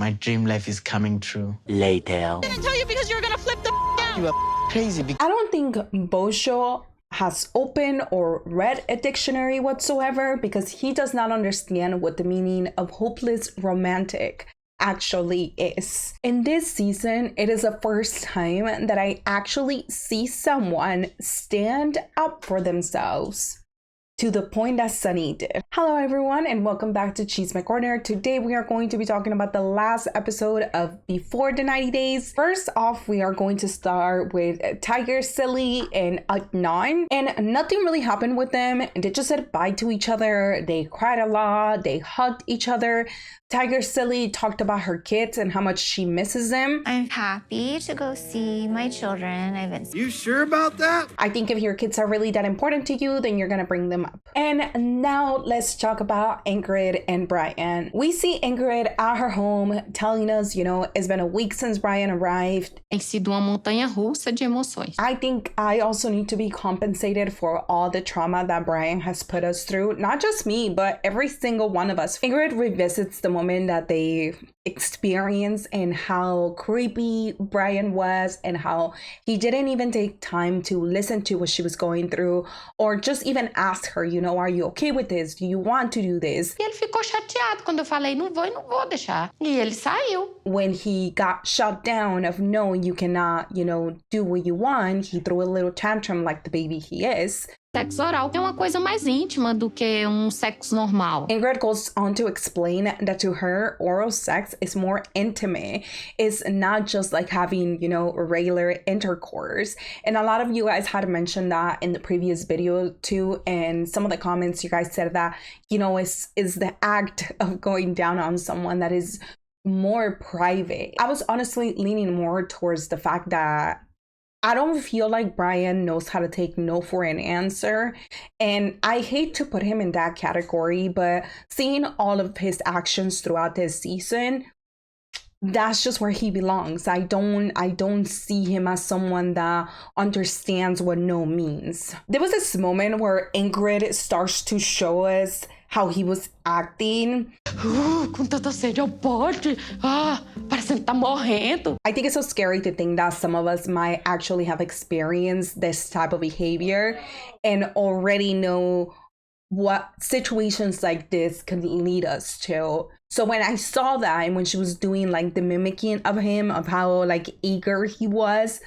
My dream life is coming true. Later. I didn't tell you because you were gonna flip the out. You are crazy. I don't think Bozo has opened or read a dictionary whatsoever because he does not understand what the meaning of hopeless romantic actually is. In this season, it is the first time that I actually see someone stand up for themselves to the point that Sunny did. Hello everyone and welcome back to Cheese My Corner. Today we are going to be talking about the last episode of Before the 90 Days. First off, we are going to start with Tigersilly and Adnan, and nothing really happened with them. They just said bye to each other. They cried a lot. They hugged each other. Tigersilly talked about her kids and how much she misses them. I'm happy to go see my children. I've been. You sure about that? I think if your kids are really that important to you, then you're gonna bring them up. And now let's talk about Ingrid and Brian. We see Ingrid at her home telling us, you know, it's been a week since Brian arrived. Tem sido uma montanha-russa de emoções. I think I also need to be compensated for all the trauma that Brian has put us through. Not just me, but every single one of us. Ingrid revisits the moment that they experienced and how creepy Brian was and how he didn't even take time to listen to what she was going through or just even ask her, you know, are you okay with this? Do you want to do this? E ele ficou chateado quando eu falei, não vou e não vou deixar. E ele saiu. When he got shut down of no, you cannot, you know, do what you want, he threw a little tantrum like the baby he is. Sexo oral é uma coisa mais íntima do que sexo normal. Ingrid goes on to explain that to her, oral sex is more intimate. It's not just like having, you know, regular intercourse. And a lot of you guys had mentioned that in the previous video too. And some of the comments you guys said that, you know, is the act of going down on someone that is more private. I was honestly leaning more towards the fact that I don't feel like Brian knows how to take no for an answer. And I hate to put him in that category, but seeing all of his actions throughout this season, that's just where he belongs. I don't see him as someone that understands what no means. There was this moment where Ingrid starts to show us how he was acting. Com tanta sede ao pote. Parecendo que tá morrendo. I think it's so scary to think that some of us might actually have experienced this type of behavior and already know what situations like this could lead us to. So when I saw that and when she was doing like the mimicking of him, of how like eager he was,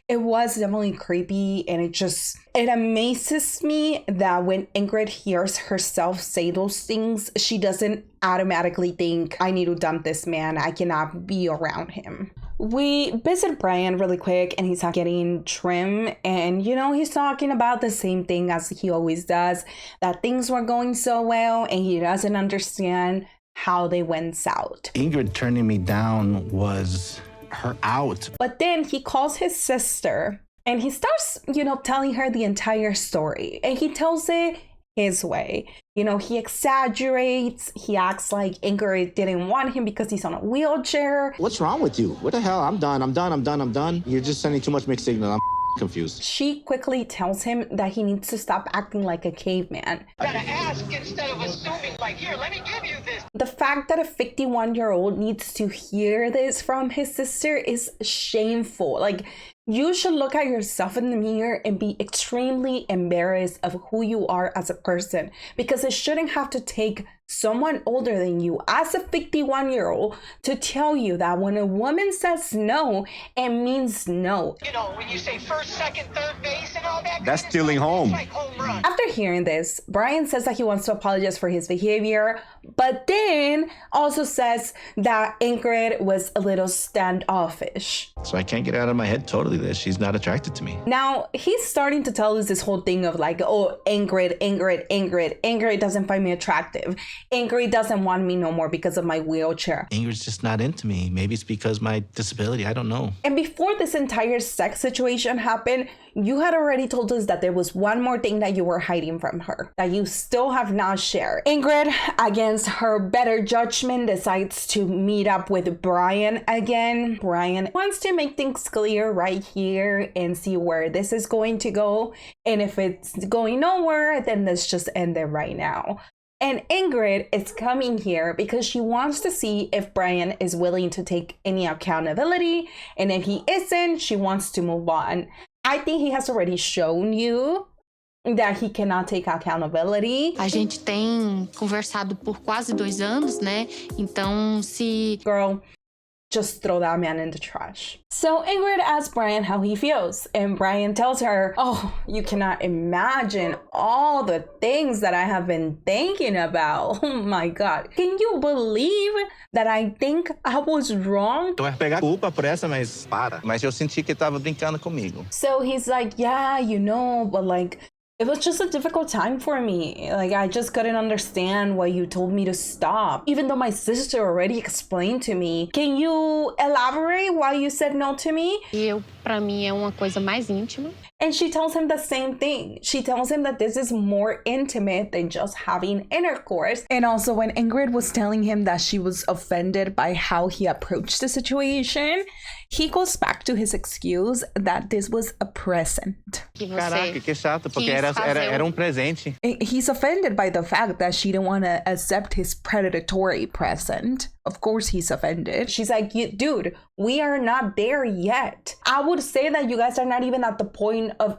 it was definitely creepy. And it amazes me that when Ingrid hears herself say those things, she doesn't automatically think, I need to dump this man. I cannot be around him. We visit Brian really quick and he's getting trim, and you know, he's talking about the same thing as he always does, that things were going so well and he doesn't understand how they went south. Ingrid turning me down was her out. But then he calls his sister and he starts, you know, telling her the entire story, and he tells it his way. You know, he exaggerates. He acts like Ingrid didn't want him because he's on a wheelchair. What's wrong with you? What the hell? I'm done. You're just sending too much mixed signal. I'm confused. She quickly tells him that he needs to stop acting like a caveman. Gotta ask instead of assuming, like, here, let me give you this. The fact that a 51-year-old needs to hear this from his sister is shameful. Like, you should look at yourself in the mirror and be extremely embarrassed of who you are as a person, because it shouldn't have to take someone older than you as a 51-year-old to tell you that when a woman says no, it means no. You know, when you say first, second, third base and all that. That's stealing home. It's like home run. After hearing this, Brian says that he wants to apologize for his behavior, but then also says that Ingrid was a little standoffish. So I can't get out of my head totally that she's not attracted to me. Now, he's starting to tell us this whole thing of like, oh, Ingrid doesn't find me attractive. Ingrid doesn't want me no more because of my wheelchair. Ingrid's just not into me. Maybe it's because my disability. I don't know. And before this entire sex situation happened, you had already told us that there was one more thing that you were hiding from her, that you still have not shared. Ingrid, against her better judgment, decides to meet up with Brian again. Brian wants to make things clear right here and see where this is going to go. And if it's going nowhere, then let's just end it right now. And Ingrid is coming here because she wants to see if Brian is willing to take any accountability. And if he isn't, she wants to move on. I think he has already shown you that he cannot take accountability. A gente tem conversado por quase 2 anos, né? Então, se... Girl, just throw that man in the trash. So Ingrid asks Brian how he feels, and Brian tells her, oh, you cannot imagine all the things that I have been thinking about. Oh my God. Can you believe that I think I was wrong? Tu vai pegar culpa por essa, mas para. Mas eu senti que ele tava brincando comigo. So he's like, yeah, you know, but like, it was just a difficult time for me. Like, I just couldn't understand why you told me to stop. Even though my sister already explained to me. Can you elaborate why you said no to me? Pra mim, é uma coisa mais íntima. And she tells him the same thing. She tells him that this is more intimate than just having intercourse. And also when Ingrid was telling him that she was offended by how he approached the situation, he goes back to his excuse that this was a present. Caraca, que chato, porque era presente. He's offended by the fact that she didn't want to accept his predatory present. Of course he's offended. She's like, dude, we are not there yet. I would say that you guys are not even at the point of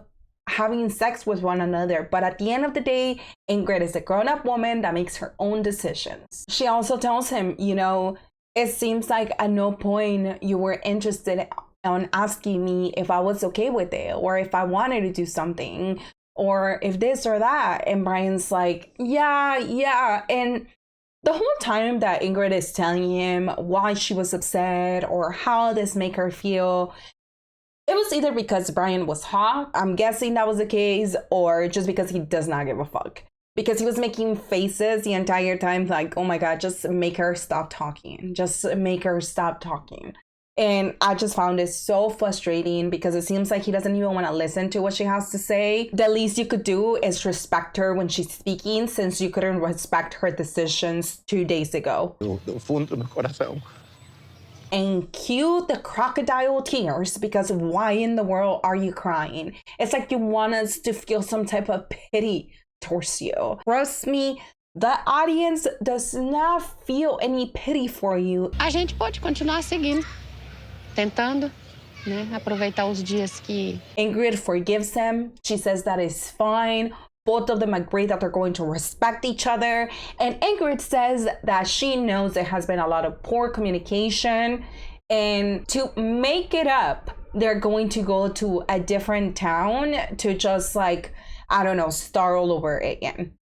having sex with one another. But at the end of the day, Ingrid is a grown-up woman that makes her own decisions. She also tells him, you know, it seems like at no point you were interested on asking me if I was okay with it or if I wanted to do something or if this or that. And Brian's like, yeah. And the whole time that Ingrid is telling him why she was upset or how this make her feel, it was either because Brian was hot, I'm guessing that was the case, or just because he does not give a fuck. Because he was making faces the entire time like, oh my God, just make her stop talking. Just make her stop talking. And I just found it so frustrating because it seems like he doesn't even want to listen to what she has to say. The least you could do is respect her when she's speaking, since you couldn't respect her decisions 2 days ago. Do fundo do meu coração. And cue the crocodile tears, because why in the world are you crying? It's like you want us to feel some type of pity towards you. Trust me, the audience does not feel any pity for you. A gente pode continuar seguindo, tentando, né, aproveitar os dias que... Ingrid forgives him. She says that is fine. Both of them agree that they're going to respect each other. And Ingrid says that she knows there has been a lot of poor communication. And to make it up, they're going to go to a different town to just like, I don't know, start all over again.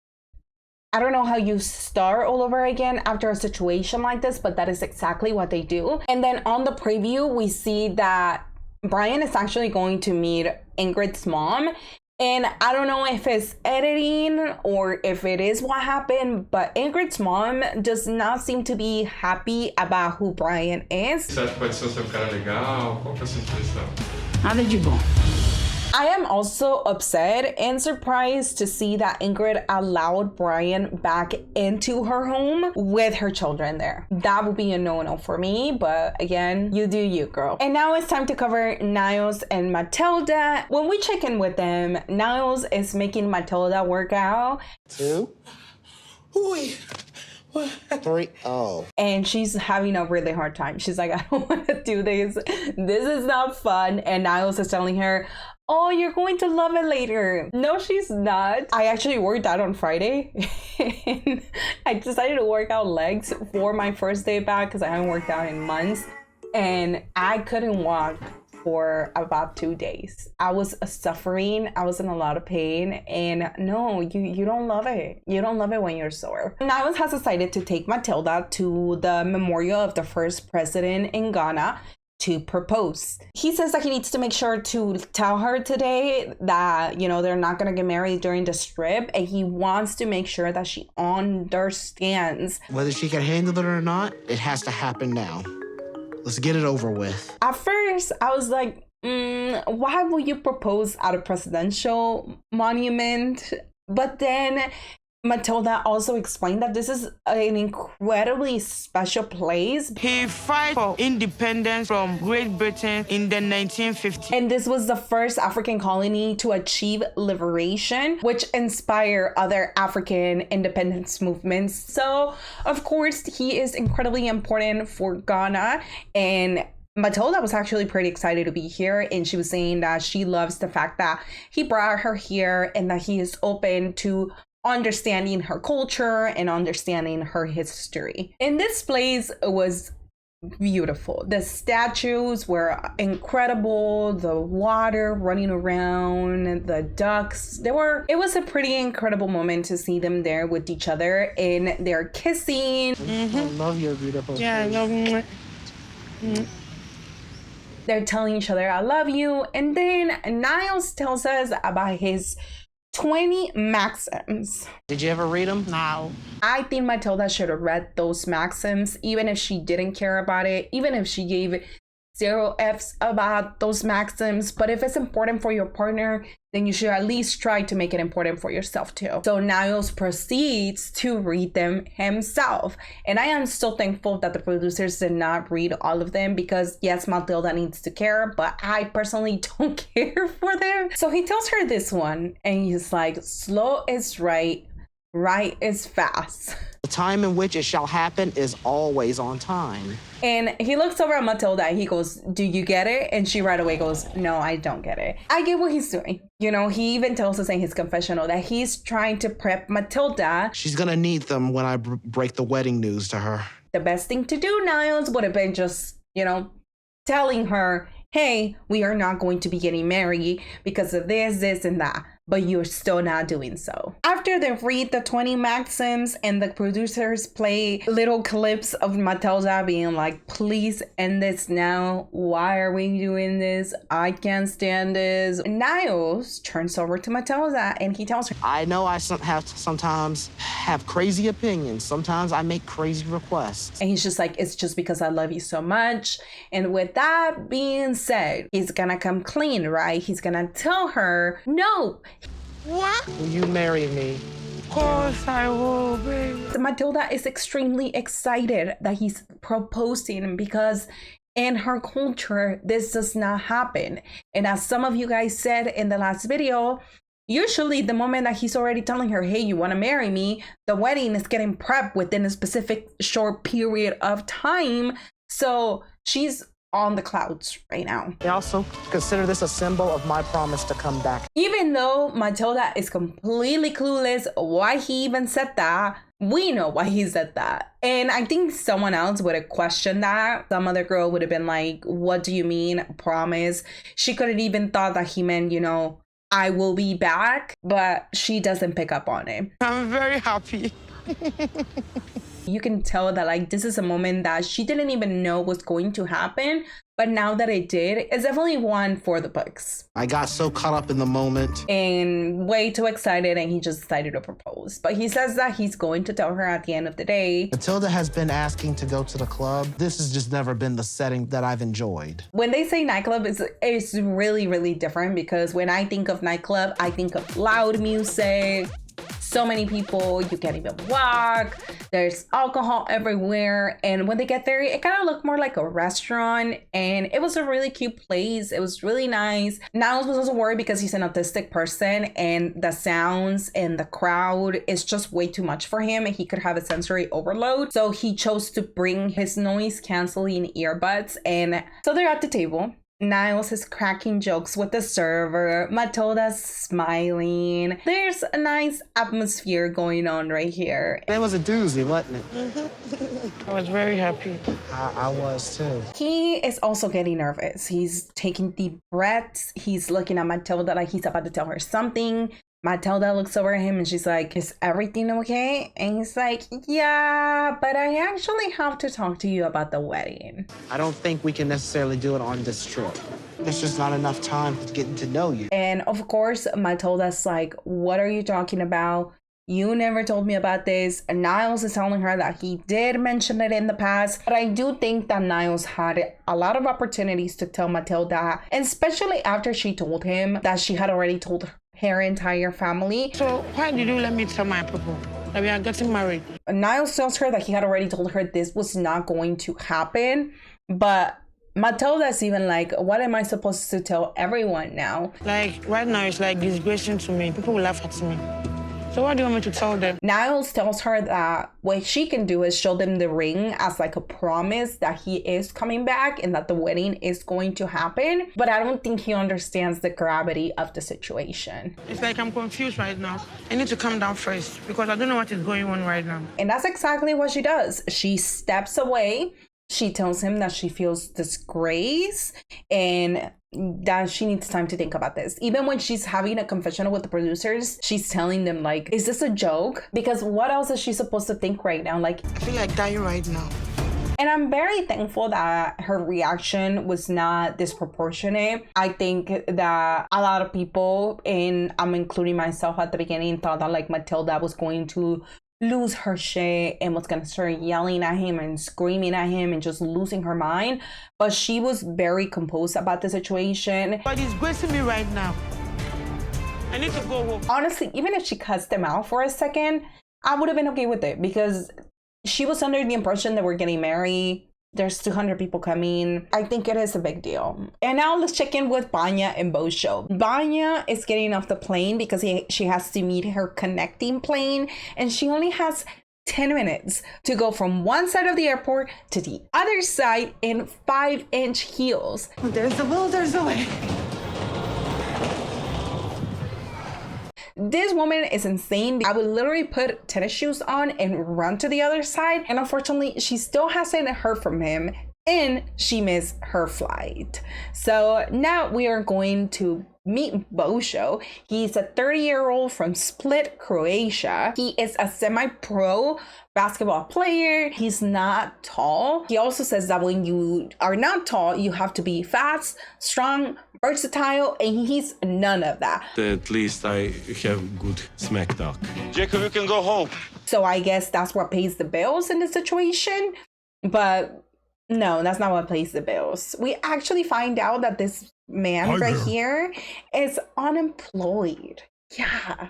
I don't know how you start all over again after a situation like this, but that is exactly what they do. And then on the preview, we see that Brian is actually going to meet Ingrid's mom. And I don't know if it's editing or if it is what happened, but Ingrid's mom does not seem to be happy about who Brian is. Você acha que pode ser um cara legal? Qual que é a sua impressão? Nada de bom. I am also upset and surprised to see that Ingrid allowed Brian back into her home with her children there. That would be a no-no for me, but again, you do you, girl. And now it's time to cover Niles and Matilda. When we check in with them, Niles is making Matilda work out. 2. Wait. What? 3. Oh. And she's having a really hard time. She's like, I don't want to do this. This is not fun. And Niles is telling her, oh, you're going to love it later. No, she's not. I actually worked out on Friday. And I decided to work out legs for my first day back because I haven't worked out in months. And I couldn't walk for about 2 days. I was suffering. I was in a lot of pain. And no, you don't love it. You don't love it when you're sore. Niles has decided to take Matilda to the memorial of the first president in Ghana to propose. He says that he needs to make sure to tell her today that, you know, they're not gonna get married during the trip, and he wants to make sure that she understands. Whether she can handle it or not, it has to happen now. Let's get it over with. At first, I was like, why would you propose at a presidential monument? But then Matilda also explained that this is an incredibly special place. He fought for independence from Great Britain in the 1950s. And this was the first African colony to achieve liberation, which inspired other African independence movements. So, of course, he is incredibly important for Ghana. And Matilda was actually pretty excited to be here, and she was saying that she loves the fact that he brought her here and that he is open to understanding her culture and understanding her history. And this place was beautiful. The statues were incredible, the water running around, the ducks. It was a pretty incredible moment to see them there with each other, and they're kissing. I love your beautiful Yeah, I love it. They're telling each other, I love you. And then Niles tells us about his 20 maxims. Did you ever read them? No. I think Matilda should have read those maxims, even if she didn't care about it, even if she gave 0 Fs about those maxims. But if it's important for your partner, then you should at least try to make it important for yourself too. So Niles proceeds to read them himself. And I am so thankful that the producers did not read all of them, because yes, Matilda needs to care, but I personally don't care for them. So he tells her this one, and he's like, slow is right, right is fast. The time in which it shall happen is always on time. And he looks over at Matilda and he goes, do you get it? And she right away goes, no, I don't get it. I get what he's doing. You know, he even tells us in his confessional that he's trying to prep Matilda. She's gonna need them when I break the wedding news to her. The best thing to do, Niles, would have been just, you know, telling her, hey, we are not going to be getting married because of this, and that. But you're still not doing so. After they read the 20 maxims and the producers play little clips of Matilda being like, please end this now. Why are we doing this? I can't stand this. Niles turns over to Matilda and he tells her, I know I sometimes have crazy opinions. Sometimes I make crazy requests. And he's just like, it's just because I love you so much. And with that being said, he's gonna come clean, right? He's gonna tell her, no. What? Will you marry me? Of course I will, baby. Matilda is extremely excited that he's proposing, because in her culture, this does not happen. And as some of you guys said in the last video, usually the moment that he's already telling her, hey, you want to marry me, the wedding is getting prepped within a specific short period of time. So she's on the clouds right now. They also consider this a symbol of my promise to come back. Even though Matilda is completely clueless why he even said that, we know why he said that. And I think someone else would have questioned that. Some other girl would have been like, what do you mean, promise? She could have even thought that he meant, you know, I will be back, but she doesn't pick up on it. I'm very happy. You can tell that like this is a moment that she didn't even know was going to happen, but now that it did, it's definitely one for the books. I got so caught up in the moment and way too excited, and he just decided to propose. But he says that he's going to tell her at the end of the day. Matilda has been asking to go to the club. This has just never been the setting that I've enjoyed. When they say nightclub, it's really, really different, because when I think of nightclub, I think of loud music, so many people, you can't even walk, there's alcohol everywhere. And when they get there, it kind of looked more like a restaurant, and it was a really cute place. It was really nice. Niles was also worried because he's an autistic person, and the sounds and the crowd is just way too much for him, and he could have a sensory overload. So he chose to bring his noise canceling earbuds, and so they're at the table. Niles is cracking jokes with the server. Matilda's smiling. There's a nice atmosphere going on right here. It was a doozy, wasn't it? I was very happy. I was too. He is also getting nervous. He's taking deep breaths. He's looking at Matilda like he's about to tell her something. Matilda looks over at him and she's like, is everything okay? And he's like, yeah, but I actually have to talk to you about the wedding. I don't think we can necessarily do it on this trip. There's just not enough time to get to know you. And of course, Matilda's like, what are you talking about? You never told me about this. And Niles is telling her that he did mention it in the past. But I do think that Niles had a lot of opportunities to tell Matilda, and especially after she told him that she had already told her entire family. So why did you let me tell my people that we are getting married? Niles tells her that he had already told her this was not going to happen, but Matilda's even like, what am I supposed to tell everyone now? Like, right now, it's like disgracing to me. People will laugh at me. So what do you want me to tell them? Niles tells her that what she can do is show them the ring as like a promise that he is coming back and that the wedding is going to happen. But I don't think he understands the gravity of the situation. It's like I'm confused right now. I need to calm down first because I don't know what is going on right now. And that's exactly what she does. She steps away. She tells him that she feels disgrace and that she needs time to think about this. Even when she's having a confessional with the producers, she's telling them like, is this a joke? Because what else is she supposed to think right now? Like, I feel like dying right now. And I'm very thankful that her reaction was not disproportionate. I think that a lot of people, and I'm including myself at the beginning, thought that like Matilda was going to lose her shit and was gonna start yelling at him and screaming at him and just losing her mind. But she was very composed about the situation. But it's disgracing me right now. I need to go home. Honestly, even if she cuts them out for a second, I would have been okay with it because she was under the impression that we're getting married. There's 200 people coming. I think it is a big deal. And now let's check in with Banja and Bozo. Banja is getting off the plane because she has to meet her connecting plane. And she only has 10 minutes to go from one side of the airport to the other side in 5-inch heels. There's the will, there's the way. This woman is insane. I would literally put tennis shoes on and run to the other side. And unfortunately, she still hasn't heard from him and she missed her flight. So now we are going to meet Bozo. He's a 30-year-old from Split, Croatia. He is a semi-pro basketball player. He's not tall. He also says that when you are not tall, you have to be fast, strong, versatile, and he's none of that. At least I have good smack talk. Jacob, you can go home. So I guess that's what pays the bills in this situation. But no, that's not what pays the bills. We actually find out that this man right here is unemployed. Yeah.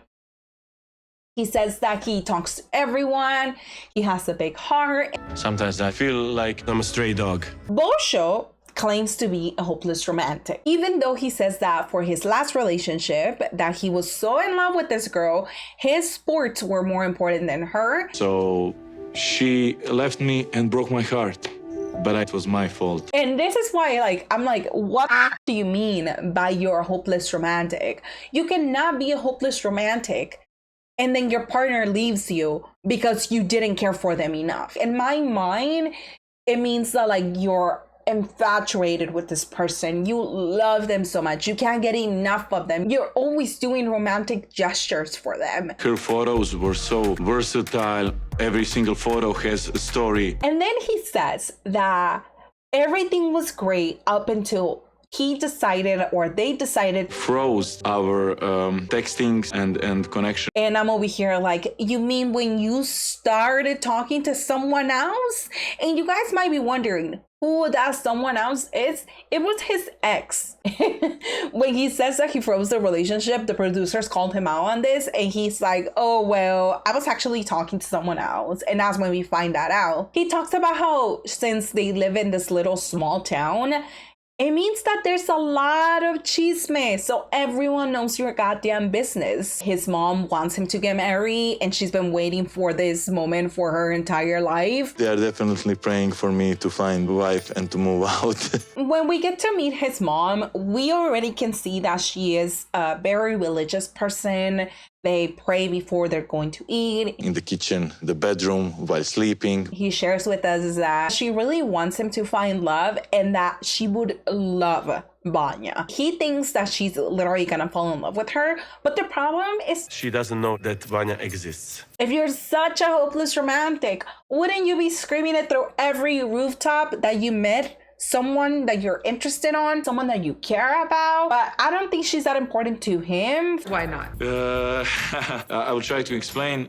He says that he talks to everyone. He has a big heart. Sometimes I feel like I'm a stray dog. Bozo claims to be a hopeless romantic, even though he says that for his last relationship that he was so in love with this girl, his sports were more important than her. So she left me and broke my heart. But it was my fault. And this is why, I'm like, what do you mean by you're a hopeless romantic? You cannot be a hopeless romantic and then your partner leaves you because you didn't care for them enough. In my mind, it means that you're infatuated with this person. You love them so much. You can't get enough of them. You're always doing romantic gestures for them. Her photos were so versatile. Every single photo has a story. And then he says that everything was great up until he decided, or they decided, froze our texting and connection. And I'm over here like, you mean when you started talking to someone else? And you guys might be wondering who that someone else is. It was his ex. When he says that he froze the relationship, the producers called him out on this, and he's like, oh, well, I was actually talking to someone else. And that's when we find that out. He talks about how since they live in this little small town, it means that there's a lot of chisme, so everyone knows your goddamn business. His mom wants him to get married, and she's been waiting for this moment for her entire life. They are definitely praying for me to find a wife and to move out. When we get to meet his mom, we already can see that she is a very religious person. They pray before they're going to eat. In the kitchen, the bedroom, while sleeping. He shares with us that she really wants him to find love and that she would love Banja. He thinks that she's literally gonna fall in love with her, but the problem is she doesn't know that Banja exists. If you're such a hopeless romantic, wouldn't you be screaming it through every rooftop that you met someone that you're interested on, someone that you care about? But I don't think she's that important to him. Why not? I will try to explain.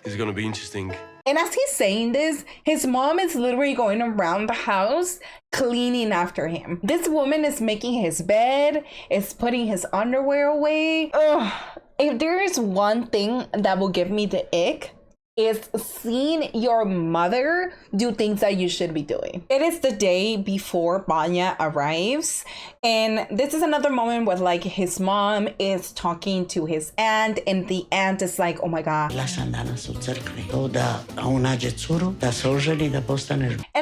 It's gonna be interesting. And as he's saying this, his mom is literally going around the house cleaning after him. This woman is making his bed, is putting his underwear away. Ugh. If there is one thing that will give me the ick, is seeing your mother do things that you should be doing. It is the day before Banja arrives, and this is another moment where like his mom is talking to his aunt, and the aunt is like, oh my god. And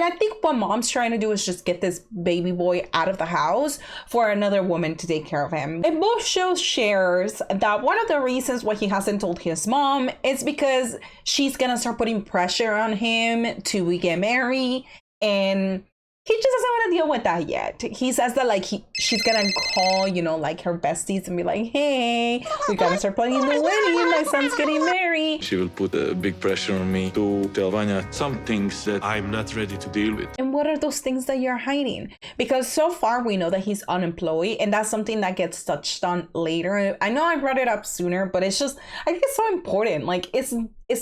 I think what mom's trying to do is just get this baby boy out of the house for another woman to take care of him. And Bozo shares that one of the reasons why he hasn't told his mom is because she's gonna start putting pressure on him to get married, and he just doesn't want to deal with that yet. He says that like she's gonna call, you know, like her besties and be like, hey, we gotta start planning the wedding, my son's getting married. She will put a big pressure on me to tell Banja some things that I'm not ready to deal with. And what are those things that you're hiding? Because so far we know that he's unemployed, and that's something that gets touched on later. I know I brought it up sooner, but it's just, I think it's so important. Like it's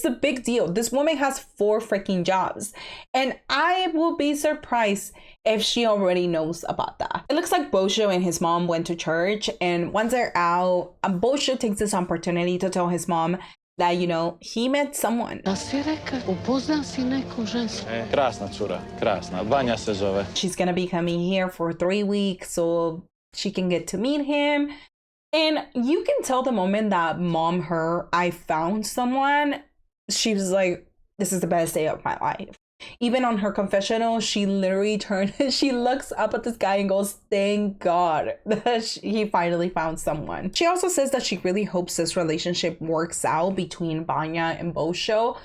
a big deal. This woman has 4 freaking jobs, and I will be surprised if she already knows about that. It looks like Bozo and his mom went to church, and once they're out, Bozo takes this opportunity to tell his mom that, you know, he met someone. Krasna cura, krasna. Banja se zove. She's gonna be coming here for 3 weeks so she can get to meet him. And you can tell the moment that mom heard, I found someone, she was like, this is the best day of my life. Even on her confessional, she literally turned, she looks up at this guy and goes, thank God that he finally found someone. She also says that she really hopes this relationship works out between Banja and Bozo,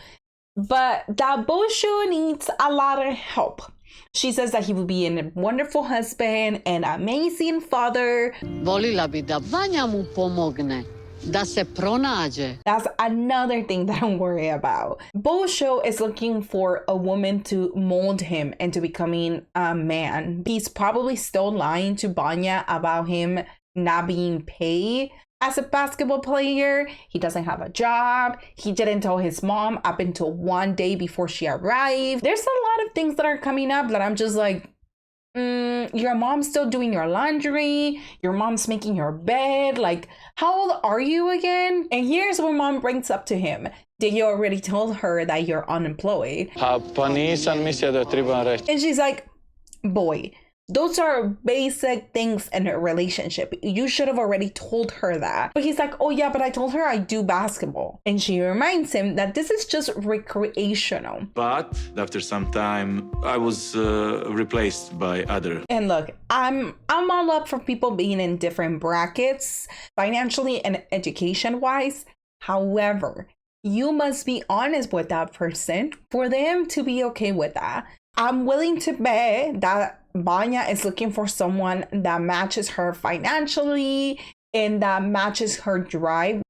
but that Bozo needs a lot of help. She says that he will be a wonderful husband and amazing father. That's another thing that I'm worried about. Bozo is looking for a woman to mold him into becoming a man. He's probably still lying to Banja about him not being paid as a basketball player. He doesn't have a job. He didn't tell his mom up until one day before she arrived. There's a lot of things that are coming up that I'm just like, your mom's still doing your laundry, your mom's making your bed, like how old are you again? And here's what mom brings up to him. Did you already tell her that you're unemployed? And she's like, boy, those are basic things in a relationship. You should have already told her that. But he's like, oh yeah, but I told her I do basketball. And she reminds him that this is just recreational. But after some time, I was replaced by other. And look, I'm all up for people being in different brackets, financially and education-wise. However, you must be honest with that person for them to be okay with that. I'm willing to bet that Banja is looking for someone that matches her financially and that matches her drive.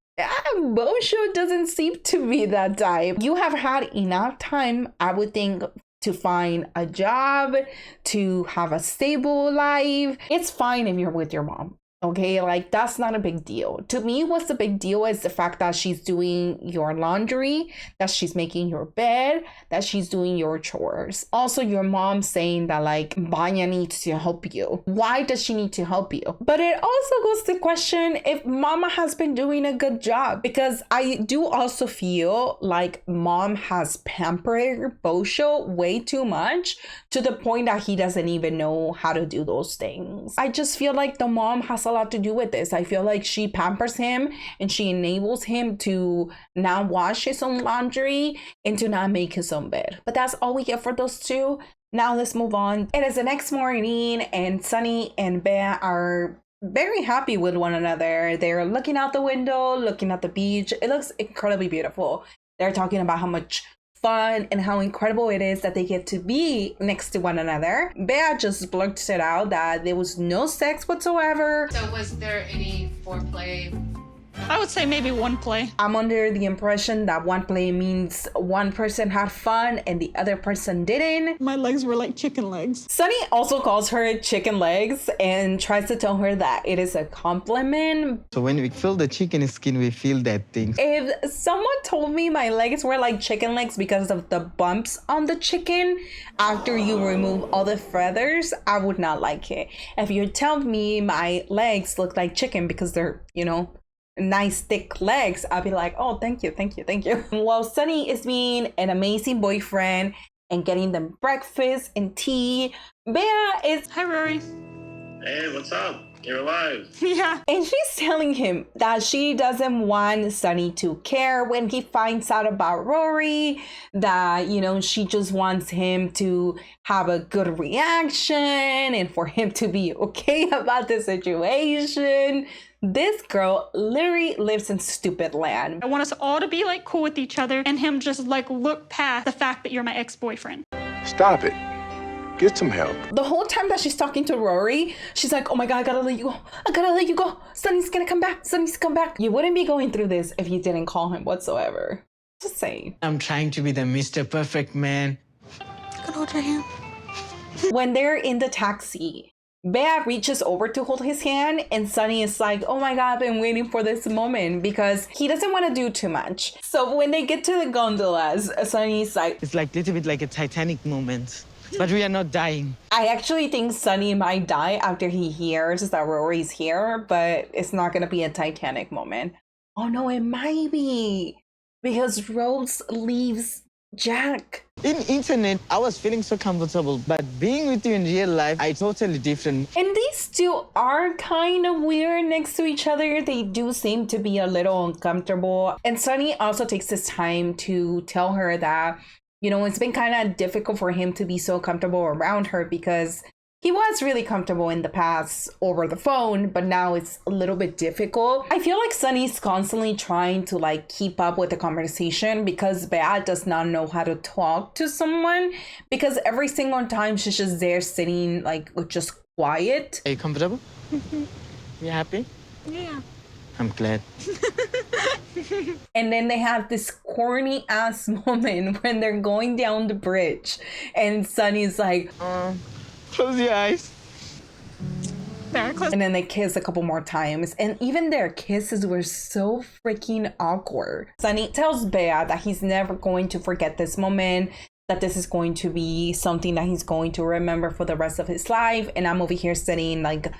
Bozo doesn't seem to be that type. You have had enough time, I would think, to find a job, to have a stable life. It's fine if you're with your mom. Okay, like that's not a big deal. To me, what's the big deal is the fact that she's doing your laundry, that she's making your bed, that she's doing your chores. Also, your mom saying that like Banja needs to help you. Why does she need to help you? But it also goes to question if mama has been doing a good job, because I do also feel like mom has pampered Bozo way too much to the point that he doesn't even know how to do those things. I just feel like the mom has a lot to do with this. I feel like she pampers him and she enables him to not wash his own laundry and to not make his own bed. But that's all we get for those two. Now let's move on. It is the next morning and Sunny and Veah are very happy with one another. They're looking out the window, looking at the beach. It looks incredibly beautiful. They're talking about how much fun and how incredible it is that they get to be next to one another. Veah just blurted out that there was no sex whatsoever. So was there any foreplay I would say maybe one play. I'm under the impression that one play means one person had fun and the other person didn't. My legs were like chicken legs. Sunny also calls her chicken legs and tries to tell her that it is a compliment. So when we feel the chicken skin, we feel that thing. If someone told me my legs were like chicken legs because of the bumps on the chicken after you remove all the feathers, I would not like it. If you tell me my legs look like chicken because they're, you know, nice thick legs, I'll be like, oh, thank you, thank you, thank you. While Sunny is being an amazing boyfriend and getting them breakfast and tea, Veah is... Hi, Rory. Hey, what's up? You're alive. Yeah. And she's telling him that she doesn't want Sunny to care when he finds out about Rory, that, you know, she just wants him to have a good reaction and for him to be okay about the situation. This girl literally lives in stupid land. I want us all to be like cool with each other and him just like look past the fact that you're my ex-boyfriend. Stop it. Get some help. The whole time that she's talking to Rory, she's like, oh my God, I gotta let you go. I gotta let you go. Sunny's gonna come back. Sunny's come back. You wouldn't be going through this if you didn't call him whatsoever. Just saying. I'm trying to be the Mr. Perfect man. I can hold your hand. When they're in the taxi, Veah reaches over to hold his hand and Sunny is like, oh my God, I've been waiting for this moment because he doesn't want to do too much. So when they get to the gondolas, Sunny's like... It's like a little bit like a Titanic moment. But we are not dying. I actually think Sunny might die after he hears that Rory's here, but it's not going to be a Titanic moment. Oh no, it might be. Because Rose leaves Jack. In internet, I was feeling so comfortable, but being with you in real life, I totally different. And these two are kind of weird next to each other. They do seem to be a little uncomfortable. And Sunny also takes this time to tell her that, you know, it's been kind of difficult for him to be so comfortable around her because he was really comfortable in the past over the phone, but now it's a little bit difficult. I feel like Sunny's constantly trying to like keep up with the conversation because Veah does not know how to talk to someone because every single time she's just there sitting like just quiet. Are you comfortable? You happy? Yeah. I'm glad. And then they have this corny ass moment when they're going down the bridge and Sunny's like, close your eyes. And then they kiss a couple more times. And even their kisses were so freaking awkward. Sunny tells Veah that he's never going to forget this moment, that this is going to be something that he's going to remember for the rest of his life. And I'm over here sitting like,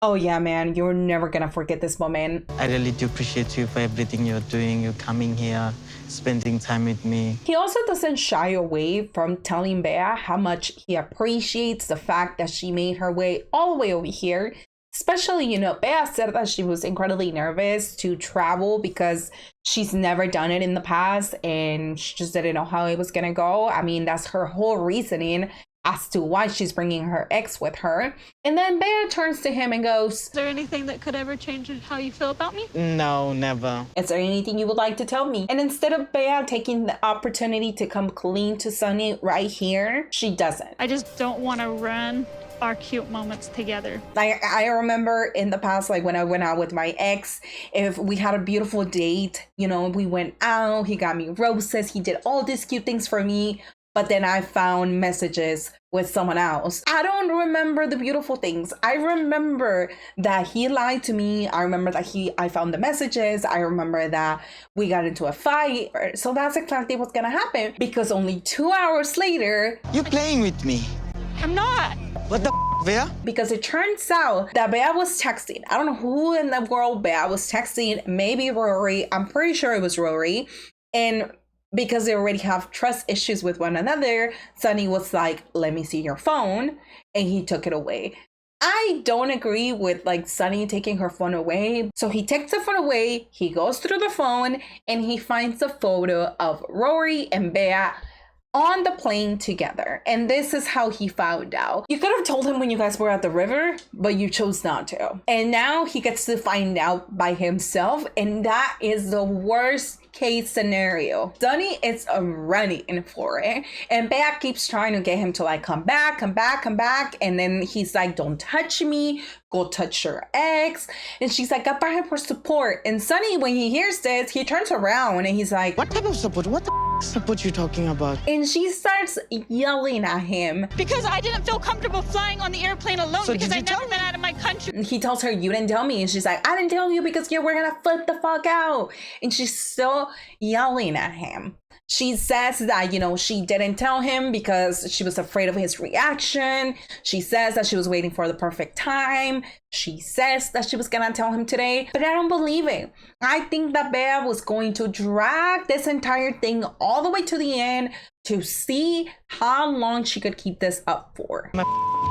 oh yeah, man, you're never gonna forget this moment. I really do appreciate you for everything you're doing. You're coming here, spending time with me. He also doesn't shy away from telling Veah how much he appreciates the fact that she made her way all the way over here. Especially, you know, Veah said that she was incredibly nervous to travel because she's never done it in the past and she just didn't know how it was gonna go. I mean, that's her whole reasoning as to why she's bringing her ex with her. And then Veah turns to him and goes, is there anything that could ever change how you feel about me? No, never. Is there anything you would like to tell me? And instead of Veah taking the opportunity to come clean to Sunny right here, she doesn't. I just don't want to run our cute moments together. I remember in the past, like when I went out with my ex, if we had a beautiful date, you know, we went out, he got me roses, he did all these cute things for me, but then I found messages with someone else. I don't remember the beautiful things. I remember that he lied to me. I remember that I found the messages. I remember that we got into a fight. So that's exactly what's gonna happen because only 2 hours later... You're playing with me. I'm not. What the Veah? Because it turns out that Veah was texting. I don't know who in the world Veah was texting. Maybe Rory. I'm pretty sure it was Rory. And because they already have trust issues with one another, Sunny was like, let me see your phone. And he took it away. I don't agree with like Sunny taking her phone away. So he takes the phone away. He goes through the phone and he finds a photo of Rory and Veah on the plane together. And this is how he found out. You could have told him when you guys were at the river, but you chose not to. And now he gets to find out by himself. And that is the worst case scenario, Sunny is running for it, and Veah keeps trying to get him to like come back, and then he's like, don't touch me, go touch your ex. And she's like, I brought him for support. And Sunny, when he hears this, he turns around and he's like, what type of support? What the support you talking about? And she starts yelling at him because I didn't feel comfortable flying on the airplane alone, So because did I you never tell been out of my country. he tells her, you didn't tell me. And she's like, I didn't tell you because you were gonna flip the fuck out. And she's still yelling at him. She says that, you know, she didn't tell him because she was afraid of his reaction. She says that she was waiting for the perfect time. She says that she was gonna tell him today, but I don't believe it. I think that Veah was going to drag this entire thing all the way to the end to see how long she could keep this up for.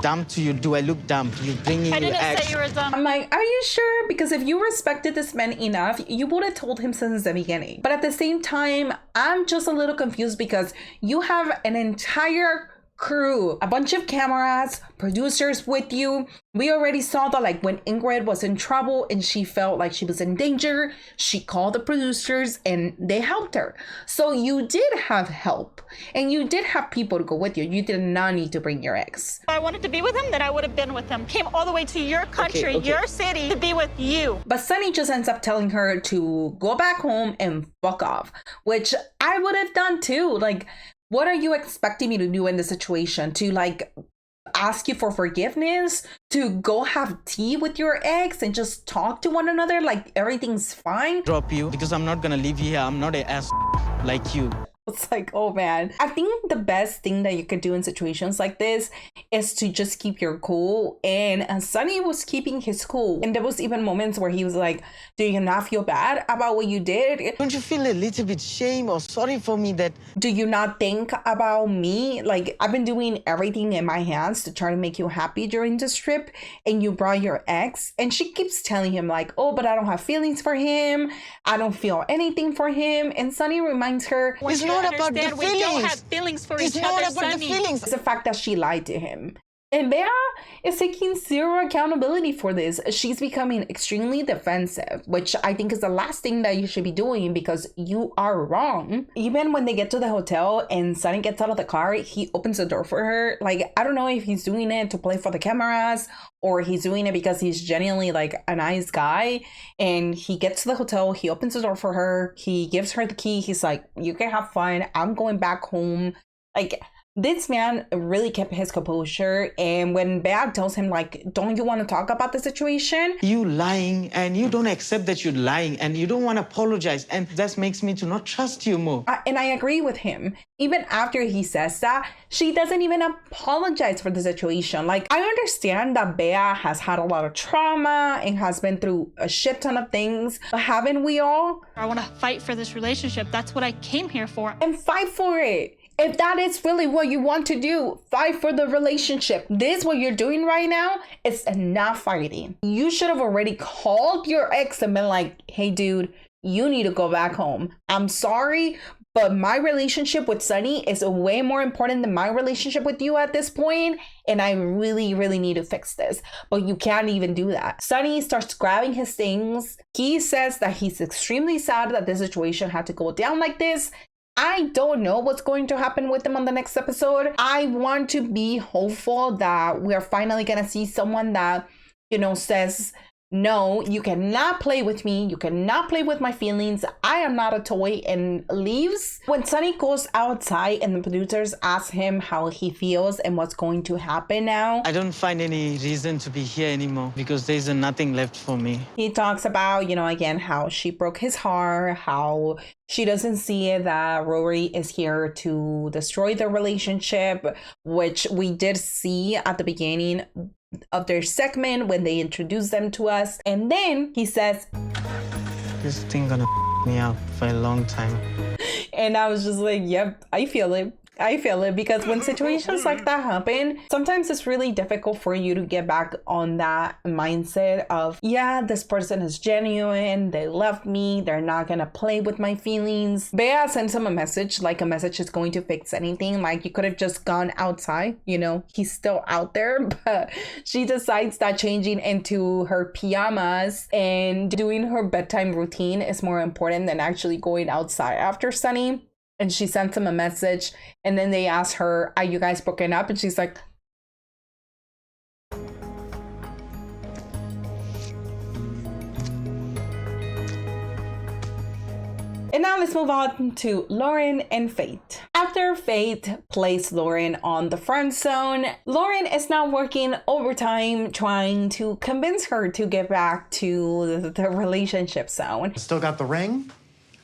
Dumb to you? Do I look dumb? You bringing I your didn't ex? say you were dumb. I'm like, are you sure? Because if you respected this man enough, you would have told him since the beginning. But at the same time, I'm just a little confused because you have an entire crew, a bunch of cameras, producers with you. We already saw that, like, when Ingrid was in trouble and she felt like she was in danger, she called the producers and they helped her. So you did have help and you did have people to go with you. You did not need to bring your ex. If I wanted to be with him, then I would have been with him. Came all the way to your country, your city, to be with you. But Sunny just ends up telling her to go back home and fuck off, which I would have done too. Like, what are you expecting me to do in this situation? To like ask you for forgiveness? To go have tea with your ex and just talk to one another like everything's fine? Drop you because I'm not gonna leave you here. I'm not an ass like you. It's like, oh man. I think the best thing that you could do in situations like this is to just keep your cool. And Sunny was keeping his cool. And there was even moments where he was like, do you not feel bad about what you did? Don't you feel a little bit shame or sorry for me that... Do you not think about me? Like, I've been doing everything in my hands to try to make you happy during this trip. And you brought your ex. And she keeps telling him like, oh, but I don't have feelings for him. I don't feel anything for him. And Sunny reminds her, it's not about the feelings. We don't have feelings for each other, It's not about the feelings. It's the fact that she lied to him. And Veah is taking zero accountability for this. She's becoming extremely defensive, which I think is the last thing that you should be doing because you are wrong. Even when they get to the hotel and Sunny gets out of the car, he opens the door for her. Like, I don't know if he's doing it to play for the cameras or he's doing it because he's genuinely like a nice guy. And he gets to the hotel, he opens the door for her, he gives her the key. He's like, you can have fun. I'm going back home. Like, this man really kept his composure. And when Veah tells him, like, don't you want to talk about the situation? You lying and you don't accept that you're lying and you don't want to apologize. And that makes me to not trust you more. And I agree with him. Even after he says that, she doesn't even apologize for the situation. Like, I understand that Veah has had a lot of trauma and has been through a shit ton of things. But haven't we all? I want to fight for this relationship. That's what I came here for. And fight for it. If that is really what you want to do, fight for the relationship. This, what you're doing right now, is not fighting. You should have already called your ex and been like, hey, dude, you need to go back home. I'm sorry, but my relationship with Sunny is way more important than my relationship with you at this point. And I really, really need to fix this. But you can't even do that. Sunny starts grabbing his things. He says that he's extremely sad that this situation had to go down like this. I don't know what's going to happen with them on the next episode. I want to be hopeful that we are finally going to see someone that, you know, says, no, you cannot play with me. You cannot play with my feelings. I am not a toy, and leaves. When Sunny goes outside and the producers ask him how he feels and what's going to happen now, I don't find any reason to be here anymore because there's nothing left for me. He talks about, you know, again, how she broke his heart, how she doesn't see that Rory is here to destroy the relationship, which we did see at the beginning of their segment when they introduced them to us. And then he says, this thing gonna me up for a long time. And I was just like, yep, I feel it. I feel it, because when situations like that happen, sometimes it's really difficult for you to get back on that mindset of, yeah, this person is genuine, they love me, they're not gonna play with my feelings. Veah sends him a message, like a message is going to fix anything. Like, you could have just gone outside, you know, he's still out there. But she decides that changing into her pajamas and doing her bedtime routine is more important than actually going outside after Sunny. And she sends him a message, and then they ask her, are you guys broken up? And she's like, and now let's move on to Loren and Faith. After Faith placed Loren on the friend zone, Loren is now working overtime trying to convince her to get back to the relationship zone. Still got the ring.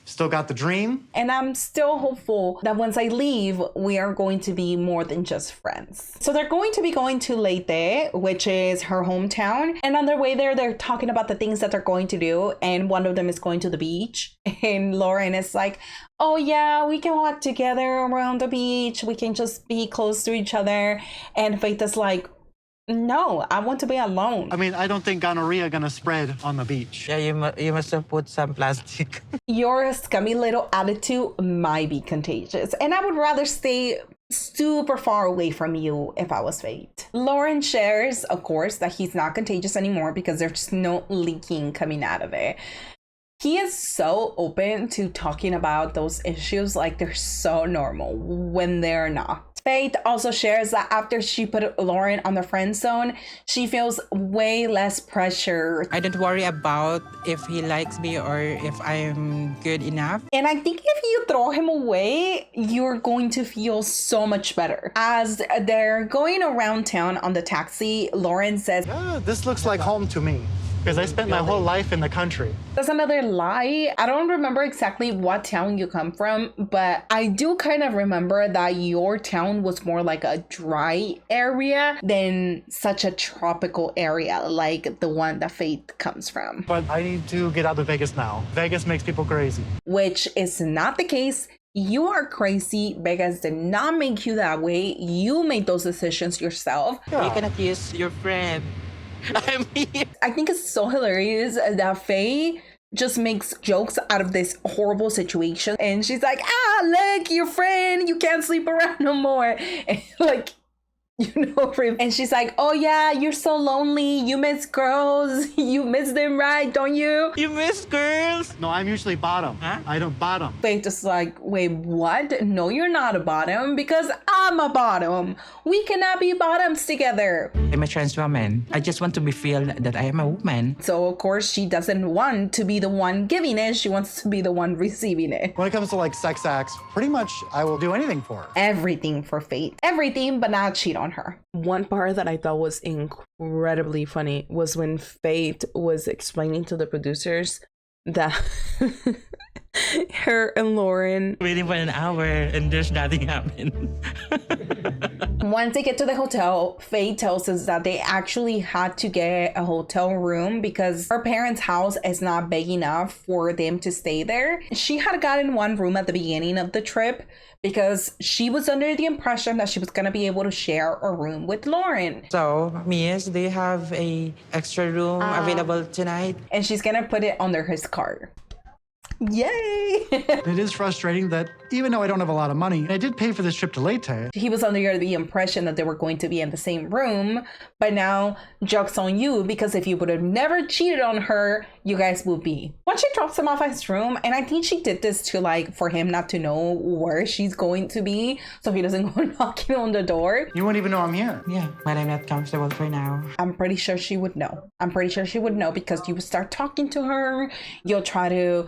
Still got the dream. And I'm still hopeful that once I leave, we are going to be more than just friends. So they're going to be going to Leyte, which is her hometown. And on their way there, they're talking about the things that they're going to do. And one of them is going to the beach. And Loren is like, oh yeah, we can walk together around the beach. We can just be close to each other. And Faith is like, no, I want to be alone. I mean, I don't think gonorrhea gonna spread on the beach. Yeah, you must have put some plastic. Your scummy little attitude might be contagious, and I would rather stay super far away from you if I was Faith. Loren shares, of course, that he's not contagious anymore because there's no leaking coming out of it. He is so open to talking about those issues like they're so normal when they're not. Faith also shares that after she put Loren on the friend zone, she feels way less pressure. I don't worry about if he likes me or if I'm good enough. And I think if you throw him away, you're going to feel so much better. As they're going around town on the taxi, Loren says, this looks like home to me. Because I spent my whole life in the country. That's another lie. I don't remember exactly what town you come from, but I do kind of remember that your town was more like a dry area than such a tropical area like the one that Faith comes from. But I need to get out of Vegas now. Vegas makes people crazy. Which is not the case. You are crazy. Vegas did not make you that way. You made those decisions yourself. Yeah. You cannot use your friend. I think it's so hilarious that Faye just makes jokes out of this horrible situation. And she's like, look, your friend, you can't sleep around no more. And like, you know, and she's like, oh yeah, you're so lonely. You miss girls. You miss them, right? Don't you? You miss girls? No, I'm usually bottom. Huh? I don't bottom. Faith just like, wait, what? No, you're not a bottom because I'm a bottom. We cannot be bottoms together. I'm a trans woman. I just want to be feel that I am a woman. So of course she doesn't want to be the one giving it. She wants to be the one receiving it. When it comes to like sex acts, pretty much I will do anything for her. Everything for Faith. Everything, but not cheat on her. One part that I thought was incredibly funny was when Faith was explaining to the producers that her and Loren waiting for an hour and there's nothing happening. Once they get to the hotel, Faith tells us that they actually had to get a hotel room because her parents' house is not big enough for them to stay there. She had gotten one room at the beginning of the trip because she was under the impression that she was going to be able to share a room with Loren. So, Miss, do you have a extra room available tonight? And she's going to put it under his card. Yay! It is frustrating that even though I don't have a lot of money, I did pay for this trip to Leyte. He was under the impression that they were going to be in the same room, but now joke's on you because if you would have never cheated on her, you guys would be. Once she drops him off at his room, and I think she did this to like for him not to know where she's going to be, so he doesn't go knocking on the door. You won't even know I'm here. Yeah, but I'm not comfortable for now. I'm pretty sure she would know. I'm pretty sure she would know because you would start talking to her. You'll try to,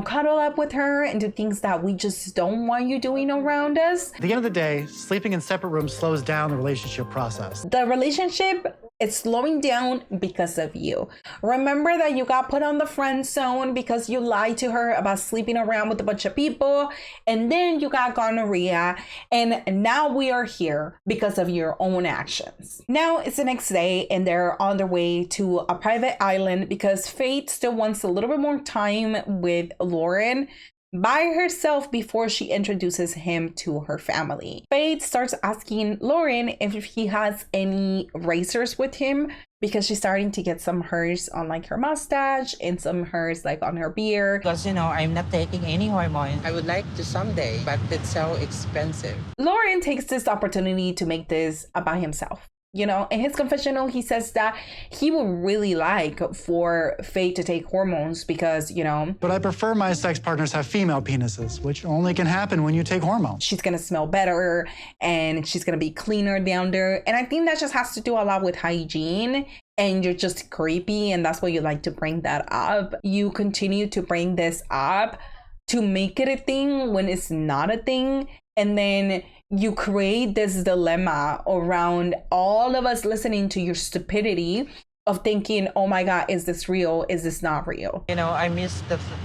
cuddle up with her and do things that we just don't want you doing around us. At the end of the day, sleeping in separate rooms slows down the relationship process. The relationship is slowing down because of you. Remember that you got put on the friend zone because you lied to her about sleeping around with a bunch of people, and then you got gonorrhea, and now we are here because of your own actions. Now it's the next day and they're on their way to a private island because Faith still wants a little bit more time with Loren. by herself before she introduces him to her family. Faith starts asking Loren if he has any razors with him because she's starting to get some hairs on like her mustache and some hairs like on her beard. Because, you know, I'm not taking any hormone. I would like to someday, but it's so expensive. Loren takes this opportunity to make this about himself. You know, in his confessional, he says that he would really like for Faith to take hormones because, you know... But I prefer my sex partners have female penises, which only can happen when you take hormones. She's gonna smell better and she's gonna be cleaner down there. And I think that just has to do a lot with hygiene. And you're just creepy and that's why you like to bring that up. You continue to bring this up to make it a thing when it's not a thing. And then you create this dilemma around all of us listening to your stupidity of thinking, oh my God, is this real? Is this not real? You know, I miss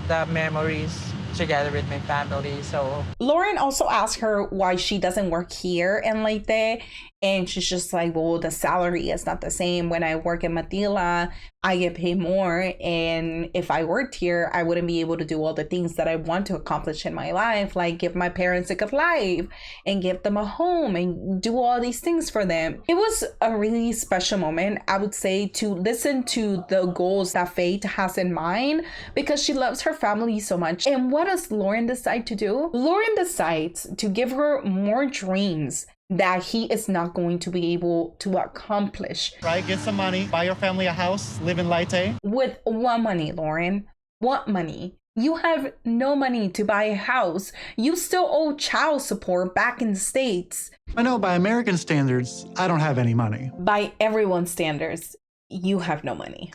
the memories together with my family, so. Loren also asked her why she doesn't work here in Leyte. And she's just like, well, the salary is not the same. When I work in Matilda, I get paid more. And if I worked here, I wouldn't be able to do all the things that I want to accomplish in my life, like give my parents a good life and give them a home and do all these things for them. It was a really special moment, I would say, to listen to the goals that Faith has in mind because she loves her family so much. And what does Loren decide to do? Loren decides to give her more dreams that he is not going to be able to accomplish. Right, get some money, buy your family a house, live in Leyte. With what money, Loren? What money? You have no money to buy a house. You still owe child support back in the States. I know by American standards, I don't have any money. By everyone's standards, you have no money.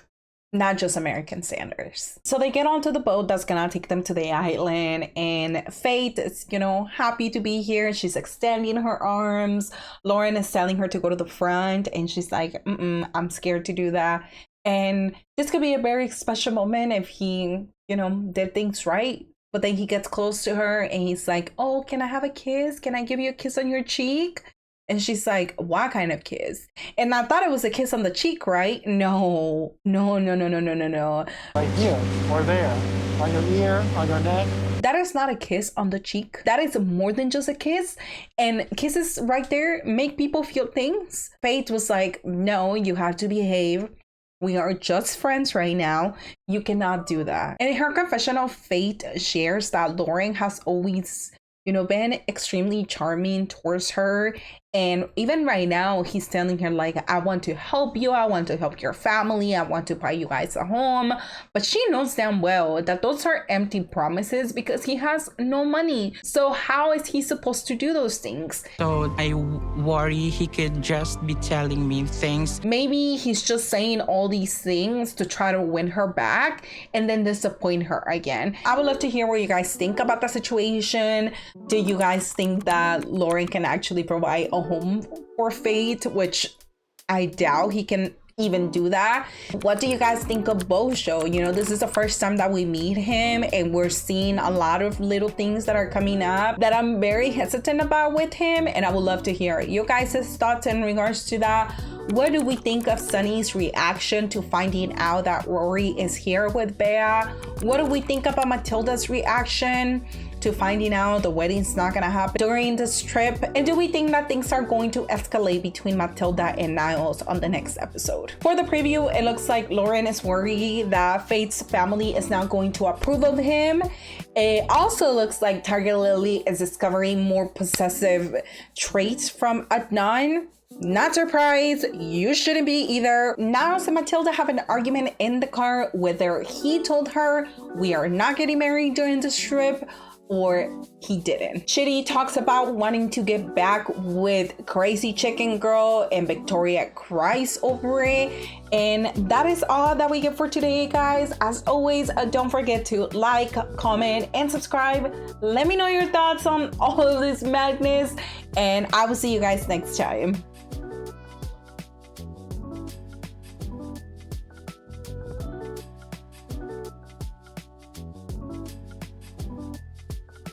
Not just American standards. So they get onto the boat that's gonna take them to the island, and Faith is, you know, happy to be here. She's extending her arms. Loren is telling her to go to the front, and she's like, I'm scared to do that. And this could be a very special moment if he, you know, did things right. But then he gets close to her and he's like, oh, can I have a kiss? Can I give you a kiss on your cheek? And she's like, what kind of kiss? And I thought it was a kiss on the cheek, right? No. Right here or there, on your ear, on your neck. That is not a kiss on the cheek. That is more than just a kiss. And kisses right there make people feel things. Faith was like, no, you have to behave. We are just friends right now. You cannot do that. And in her confessional, Faith shares that Loren has always, you know, been extremely charming towards her. And even right now, he's telling her, like, I want to help you. I want to help your family. I want to buy you guys a home. But she knows damn well that those are empty promises because he has no money. So how is he supposed to do those things? So I worry he could just be telling me things. Maybe he's just saying all these things to try to win her back and then disappoint her again. I would love to hear what you guys think about the situation. Do you guys think that Loren can actually provide a home for Faith, which I doubt he can even do that? What do you guys think of Bozo? You know, this is the first time that we meet him and we're seeing a lot of little things that are coming up that I'm very hesitant about with him, and I would love to hear you guys' thoughts in regards to that. What do we think of Sunny's reaction to finding out that Rory is here with Veah? What do we think about Matilda's reaction to finding out the wedding's not gonna happen during this trip? And do we think that things are going to escalate between Matilda and Niles on the next episode? For the preview, it looks like Loren is worried that Faith's family is not going to approve of him. It also looks like Tigersilly is discovering more possessive traits from Adnan. Not surprised, you shouldn't be either. Niles and Matilda have an argument in the car whether he told her we are not getting married during this trip or he didn't. Chitty talks about wanting to get back with Crazy Chicken Girl and Victoria cries over it. And that is all that we get for today, guys. As always, don't forget to like, comment, and subscribe. Let me know your thoughts on all of this madness, and I will see you guys next time.